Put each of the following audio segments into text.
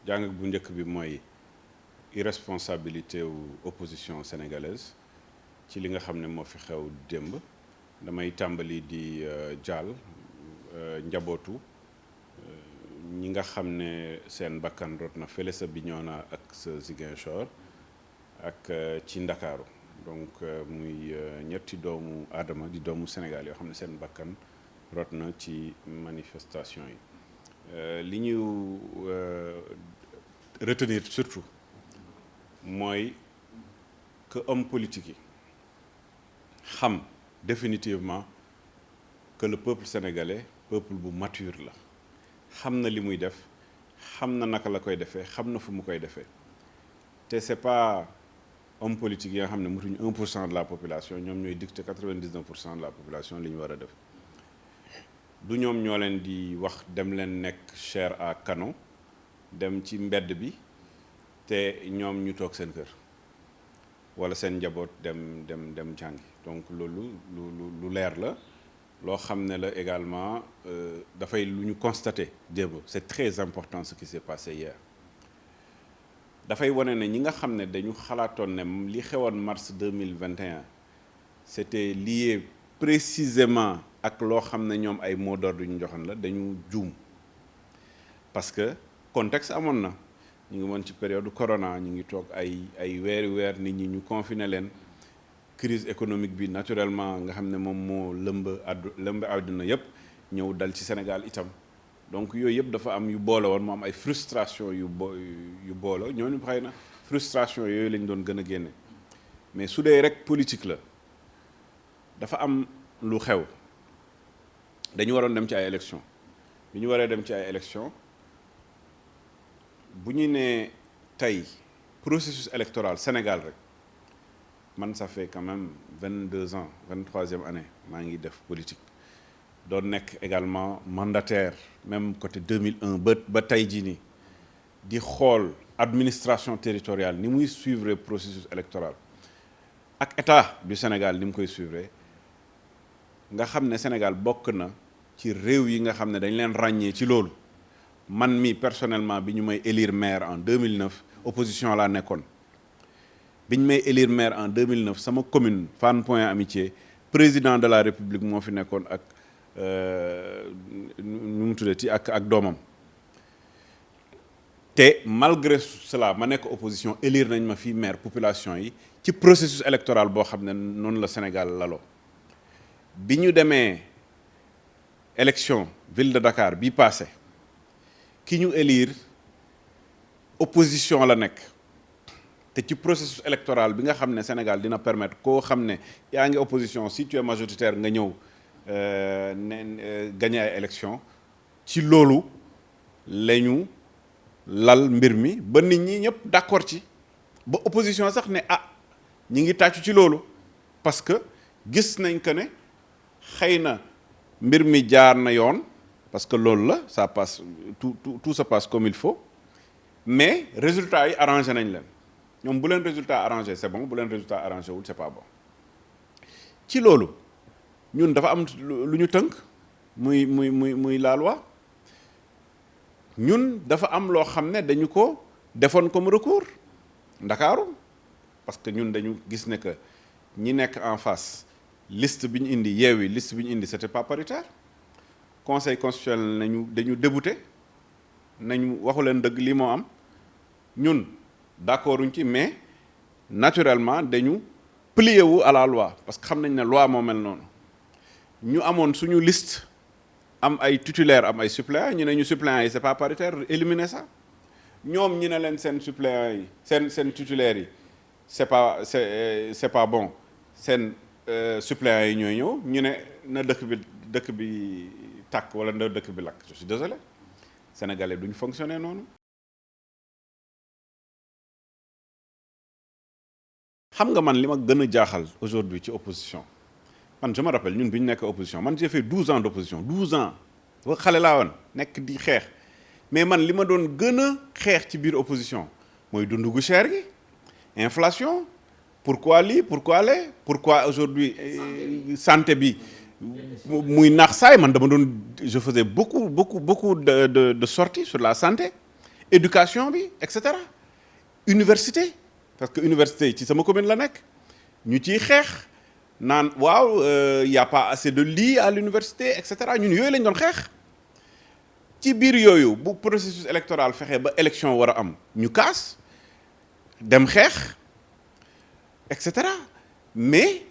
jàngat bu njëkk bi mooy irresponsabilité wu opposition sénégalaise ci li nga xam ne moo fi xew démb. damay tàmbali di jaal njabootu ñi nga xam ne seen bakkan rot na fële sa Bignona ak sa Ziguinchor ak ci Ndakaaru donc muy ñetti doomu aadama di doomu Sénégal yoo xam ne seen bakkan rot na ci manifestation yi. li ñu retenir surtout mooy que homme politique yi xam définitivement que le peuple sénégalais peuple bu mature la, xam na li muy def, xam na naka la koy defee, xam na fu mu koy defee te c'est pas homme politique yi nga xam ne mutuñu 1% de la population ñoom ñooy dicter 99% de la population li ñu war a def. du ñoom ñoo leen di wax dem leen nekk chair à canon dem ci mbedd bi te ñoom ñu toog seen kër wala seen njaboot dem jàngi. donc loolu lu leer la loo xam ne la également dafay lu ñu constater démb. c'est très important ce qui s'est passé hier. dafay wane ne ñi nga xam ne dañu xalaatoon ne li xewoon mars 2021 c'était lié précisément ak loo xam ne ñoom ay mot d'ordre ñu joxoon la dañu juum parce que contexte amoon na ñu ngi woon ci période corona ñu ngi toog ay weer nit ñi ñu confiné leen crise économique bi naturellement nga xam ne moom moo lëmb àdduna yëpp ñëw dal ci Sénégal itam donc yooyu yëpp dafa am yu boole woon mu am ay frustration yu boole ñooñu xëy na frustration yooyu lañ doon gën a génne mais su dee rek politique la dafa am lu xew. dañu waroon dem ci ay élections bi ñu waree dem ci ay élections bu ñu nee tey processus électoral Sénégal rek man ça fait quand même 22 ans 23e année maa ngi def politique doon nekk également mandataire même côté 2001 ba tey jii nii di xool administration territoriale ni muy suivre processus électoral ak état du Sénégal ni mu koy suivre nga xam ne Sénégal bokk na ci réew yi nga xam ne dañ leen ràññee ci loolu. man mi personnellement bi ñu may élire maire en 2009 opposition laa nekkoon bi ñu may élire maire en 2009 sama commune Fann Point Amitié président de la République moo fi nekkoon ak nu mu tuddati ak doomam te malgré cela ma nekk opposition élire nañ ma fii maire population yi ci processus électoral boo xam ne noonu la Sénégal laloo bi ñu demee élection ville de Dakar bii passé ki ñu élire opposition la nekk te ci processus électoral bi nga xam ne Sénégal dina permettre koo xam ne yaa ngi opposition si tu es majoritaire nga ñëw gagner ay élection ci loolu la ñu lal mbir mi ba nit ñi ñëpp d'accord ci ba opposition sax ne ñi ngi tàccu ci loolu parce que gis nañ que ne xëy na mbir mi jaar na yoon parce que loolu la ça passe tout se passe comme il faut mais résultat yi arrangé nañ leen ñoom bu leen résultat arrangé c'est bon bu leen résultat arrangé wul c'est pas bon ci loolu ñun dafa am lu ñu tënk muy la loi ñun dafa am loo xam ne dañu ko defoon comme recours Ndakaaru parce que ñun dañu gis ne que ñi nekk en face liste bi ñu indi Yewwi liste bi ñu indi c'était pas paritaire conseil constitutionnel dañu débouté nañu waxu leen dëgg lii moo am ñun d'accorduñ ci mais naturellement dañu plier wu à la loi parce que xam nañ ne loi moo mel noonu ñu amoon suñu liste am ay titulaires am ay suppléants ñu ne ñu suppléants yi c'est pas paritaire éliminer ça ñoom ñu ne leen seen suppléants yi seen titulaires yi c'est pas bon seen suppléants yi ñooy ñëw ñu ne na dëkk bi tàkk wala na dëkk bi lakk je suis désolé sénégalais duñ fonctionner noonu. xam nga man li ma gën a jaaxal aujourd'hui ci opposition man je me rappelle ñun bi ñu nekk opposition man j'ai fait 12 ans d'opposition 12 ans ba xale laa woon nekk di xeex mais man li ma doon gën a xeex ci biir opposition mooy dundu gu cher gi inflation pourquoi lii pourquoi lee pourquoi aujourd'hui santé bi muy naax saay man dama doon je faisais beaucoup de sorties sur la santé éducation bi et cetera université parce que université ci sama commune la nekk ñu ciy xeex naan waaw y a pas assez de lits à l'université et cetera ñun yooyu lañ doon xeex ci biir yooyu bu processus électoral fexe ba élection war a am ñu kaas dem xeex et cetera mais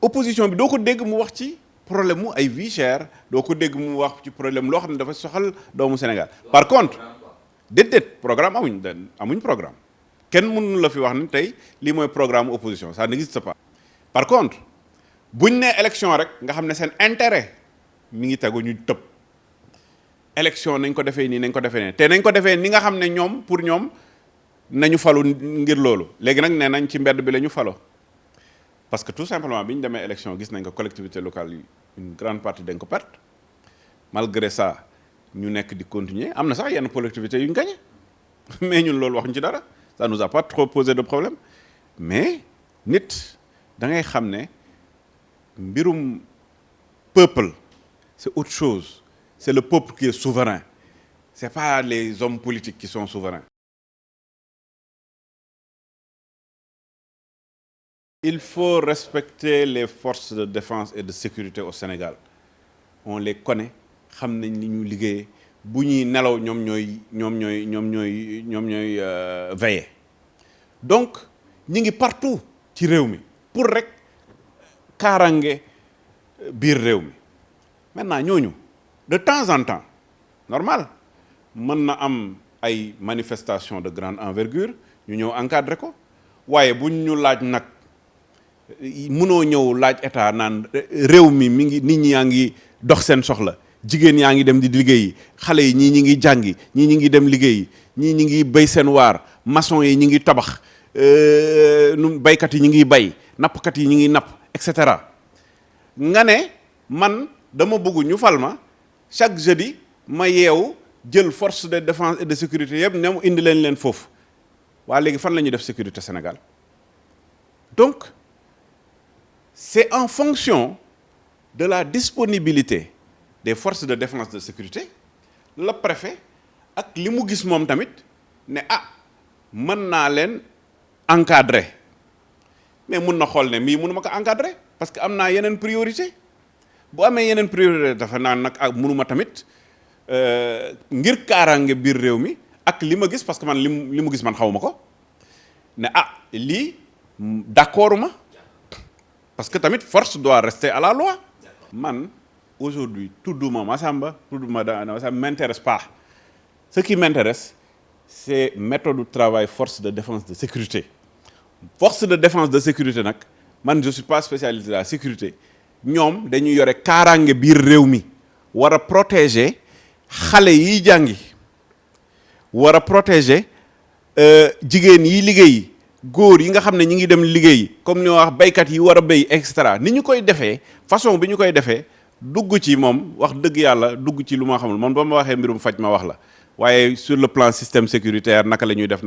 opposition bi doo ko dégg mu wax ci problème mu ay vie chère doo ko dégg mu wax ci problème loo xam ne dafa soxal doomu Sénégal par contre déedéet programme amuñ programme kenn mënu la fi wax ne tey lii mooy programme opposition ça n'existe pas par contre buñ ne élection rek nga xam ne seen intérêt mi ngi tegu ñu tëb élection nañ ko defee nii nañ ko defee ne te nañ ko defee ni nga xam ne ñoom pour ñoom nañu falu ngir loolu léegi nag nee nañ ci mbedd bi la ñu falo parce que tout simplement bi ñu demee élection gis nañ ko collectivité locale yi une grande partie dañ ko perte malgré ça ñu nekk di continuer am na sax yenn collectivités yu ñu gagné mais ñun loolu waxuñ ci dara ça nous a pas trop posé de problème mais nit da ngay xam ne mbirum peuple c'est autre chose c'est le peuple qui est souverain c'est pas les hommes politiques qui sont souverains. Il faut respecter les forces de défense et de sécurité au Sénégal on les connaît xam nañ li ñu liggéeyee bu ñuy nelaw ñoom ñooy veiller donc ñi ngi partout ci réew mi pour rek kaarange biir réew mi maintenant ñooñu de temps en temps normal mën na am ay manifestations de grande envergure ñu ñëw encadrer ko waaye buñ ñu laaj nag mënoo ñëw laaj état naan réew mi ngi nit ñi yaa ngi dox seen soxla jigéen yaa ngi dem di liggéeyi xale yi ñii ñi ngi jàngi ñii ñi ngi dem liggéeyi ñii ñi ngi béy seen waar maçon yi ñi ngi tabax baykat yi ñi ngi bay nappkat yi ñi ngi napp et cetera nga ne man dama bëgg ñu fal ma chaque jeudi ma yeewu jël force de défense et de sécurité yëpp ne mu indi leen foofu waa léegi fan la ñuy def sécurité Sénégal donc c'est en fonction de la disponibilité des forces de défense et de sécurité le préfet ak li mu gis moom tamit ne mën naa leen encadrer mais mun na xool ne mii mënuma ko encadrer parce que am naa yeneen priorité bu amee yeneen priorité dafa naan nag mënuma tamit ngir kaaraange biir réew mi ak li ma gis parce que man li mu gis man xawma ko ne lii d'accord ma parce que tamit force doit rester à la loi man aujourd'hui tudduma Massamba tudduma ça m'intéresse pas ce qui m'intéresse c'est méthode de travail force de défense de sécurité force de défense de sécurité nag man je suis pas spécialisé de la sécurité ñoom dañuy yore kaaraange biir réew mi war a protéger xale yi jàngi war a protéger jigéen yi liggéeyi góor yi nga xam ne ñi ngi dem liggéeyi comme ni wax baykat yi war a béy et cetera ni ñu koy defee façon bi ñu koy defee dugg ci moom wax dëgg yàlla dugg ci lu ma xamul man ba ma waxee mbirum faj ma wax la waaye sur le plan système sécuritaire naka la ñuy def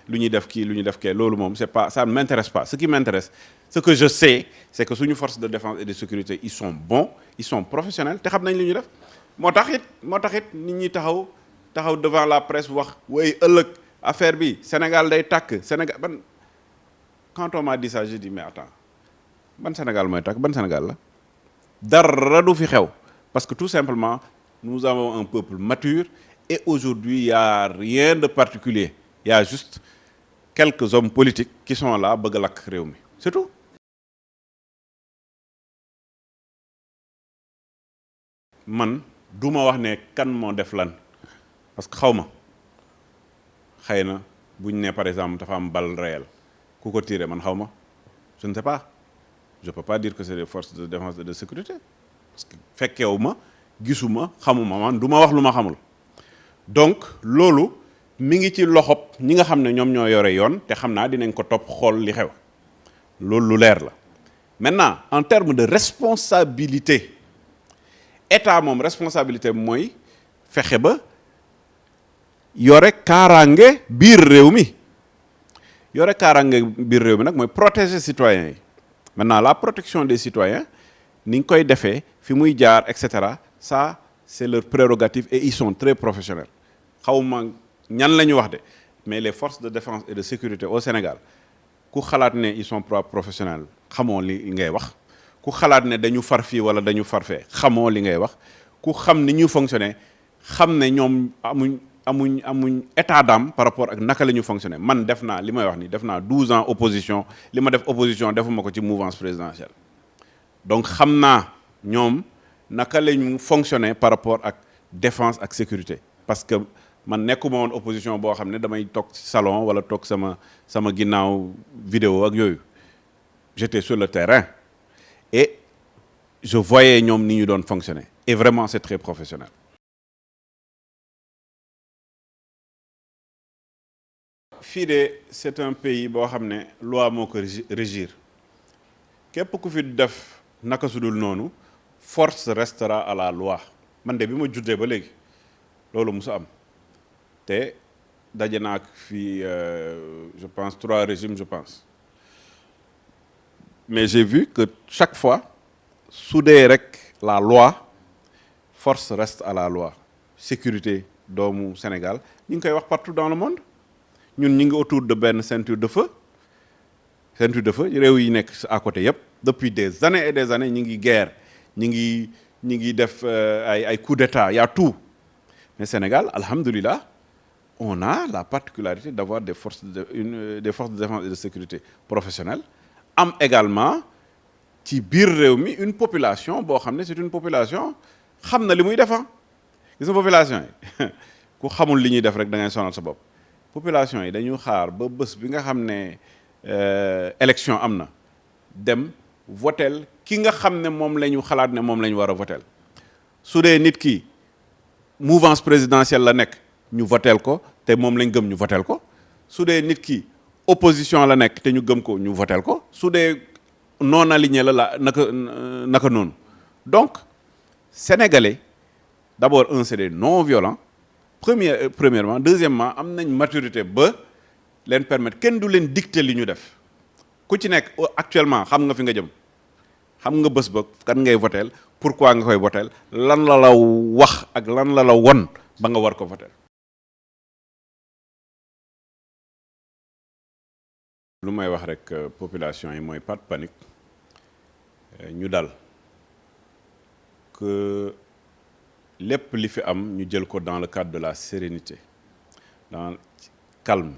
lu ñuy def kii lu ñuy def kee loolu moom c'est pas ça ne m'intéresse pas ce qui m'intéresse ce que je sais c'est que suñu force de défense et de sécurité ils sont bons ils sont professionnels te xam nañ li ñuy def moo tax it nit ñi taxaw devant la presse wax way ëllëg affaire bi Sénégal day tàkk Sénégal quand on m'a dit ça j'ai dit mais attends ban Sénégal mooy tàkk ban Sénégal la dara du fi xew parce que tout simplement nous avons un peuple mature et aujourd'hui il y a rien de particulier il y a juste quelques hommes politiques qui sont là bëgg a lakk réew mi c'est tout. man du ma wax ne kan moo def lan parce que xaw ma xëy na buñ ne par exemple dafa am balle réelle ku ko tiré man xaw ma je ne sais pas je peux pas dire que c'est des forces de défense et de sécurité parce que fekkeewu ma gisuma xamuma man du ma wax lu ma xamul donc loolu mi ngi ci loxob ñi nga xam ne ñoom ñoo yore yoon te xam naa dinañ ko topp xool li xew loolu lu leer la maintenant en termes de responsabilité état moom responsabilité mooy fexe ba yore kaaraange biir réew mi yore kaaraange biir réew mi nag mooy protéger citoyens yi maintenant la protection des citoyens ni ñu koy defee fi muy jaar et cetera ça c'est leur prérogative et ils sont très professionnels xawma ñan la ñu wax de mais les forces de défense et de sécurité au Sénégal ku xalaat ne ils sont pas professionnels xamoo li ngay wax ku xalaat ne dañu far fii wala dañu far fee xamoo li ngay wax ku xam ni ñuy fonctionner xam ne ñoom amuñ état d'âme par rapport ak naka la ñu fonctionner man def naa li may wax ni def naa 12 ans opposition li ma def opposition defuma ko ci mouvance présidentielle donc xam naa ñoom naka la ñu fonctionner par rapport ak défense ak sécurité parce que man nekkuma woon opposition boo xam ne damay toog ci salon wala toog sama ginnaaw vidéo ak yooyu j'étais sur le terrain et je voyais ñoom ni ñu doon fonctionner et vraiment c'est très professionnel. fii de c'est un pays boo xam ne loi moo ko régir képp ku fi def naka sudul noonu force restera à la loi man de bi ma juddee ba léegi loolu musu am te daje naa ak fii je pense 3 régimes je pense mais j'ai vu que chaque fois su dee rek la loi force reste à la loi sécurité doomu Sénégal ñu ngi koy wax partout dans le monde ñun ñu ngi autour de benn ceinture de feu réew yi nekk à côté yëpp depuis des années et des années ñu ngi guerre ñu ngi def ay coup d'état y a tout mais Sénégal alhamdulillah on a la particularité d'avoir des forces de défense et de sécurité professionnelles am également ci biir réew mi une population boo xam ne c'est une population xam na li muy defan gis nga population yi ku xamul li ñuy def rek da ngay sonal sa bopp population yi dañu xaar ba bés bi nga xam ne élection am na dem votel ki nga xam ne moom la ñu xalaat ne moom la ñu war a votel su dee nit ki mouvance présidentielle la nekk ñu votel ko te moom lañ gëm ñu votel ko su dee nit ki opposition la nekk te ñu gëm ko ñu votel ko su dee non aligné la naka noonu donc sénégalais d'abord c'est des non violents premièrement deuxièmement am nañ maturité ba leen permettre kenn du leen dicter li ñu def ku ci nekk actuellement xam nga fi nga jëm xam nga bés ba kan ngay votel pourquoi nga koy votel lan la wax ak lan la won ba nga war ko votel lu may wax rek population yi mooy pas de panique ñu dal que lépp li fi am ñu jël ko dans le cadre de la sérénité dans calme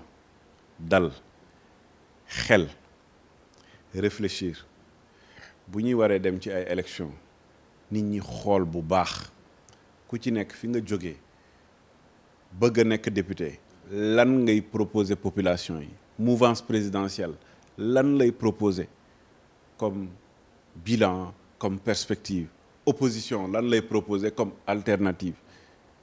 dal xel réfléchir bu ñuy waree dem ci ay élections nit ñi xool bu baax ku ci nekk fi nga jógee bëgg a nekk député lan ngay proposer population yi mouvance présidentielle lan lay proposer comme bilan comme perspective opposition lan lay proposer comme alternative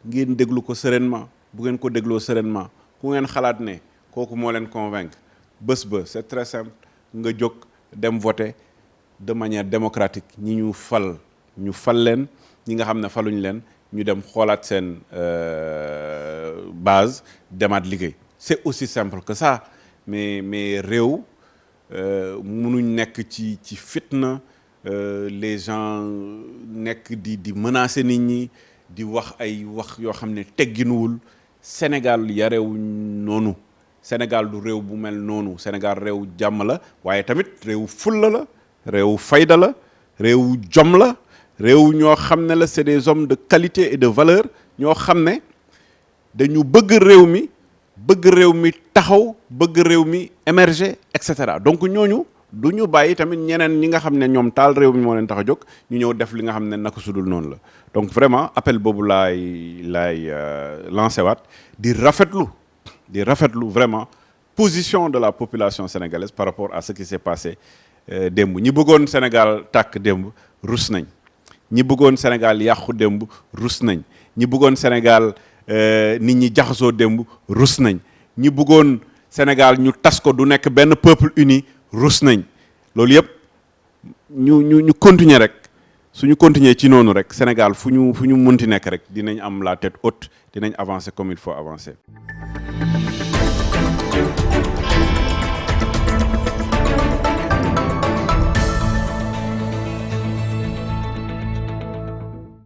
ngeen déglu ko sereinement bu ngeen ko dégloo sereinement ku ngeen xalaat ne kooku moo leen convaincre bés ba c'est très simple nga jóg dem voter de manière démocratique ñu fal leen ñi nga xam ne faluñ leen ñu dem xoolaat seen base demaat liggéey c'est aussi simple que ça mais réew mënuñ nekk ci fitna les gens nekk di menacer nit ñi di wax ay wax yoo xam ne tegginuwul Sénégal yarewuñ noonu Sénégal du réew bu mel noonu Sénégal réew jàmm la waaye tamit réew fulla la réew fayda la réew jom la réew ñoo xam ne la c'est des hommes de qualité et de valeur ñoo xam ne dañu bëgg réew mi taxaw bëgg réew mi émerger et cetera donc ñooñu du ñu bàyyi tamit ñeneen ñi nga xam ne ñoom taal réew mi moo leen tax a jóg ñu ñëw def li nga xam ne naka sudul noonu la donc vraiment appel boobu laay lancé waat di rafetlu vraiment position de la population sénégalaise par rapport à ce qui s'est passé démb ñi bëggoon Sénégal tàkk démb rus nañ ñi bëggoon Sénégal yàqu démb rus nañ ñi bëggoon Sénégal nit ñi jaxasoo démb rus nañ ñi bëggoon Sénégal ñu tas ko du nekk benn peuple uni rus nañ loolu yëpp ñu continuer rek suñu continuer ci noonu rek Sénégal fu ñu munti nekk rek dinañ am la tête haute dinañ avancer comme il faut avancer.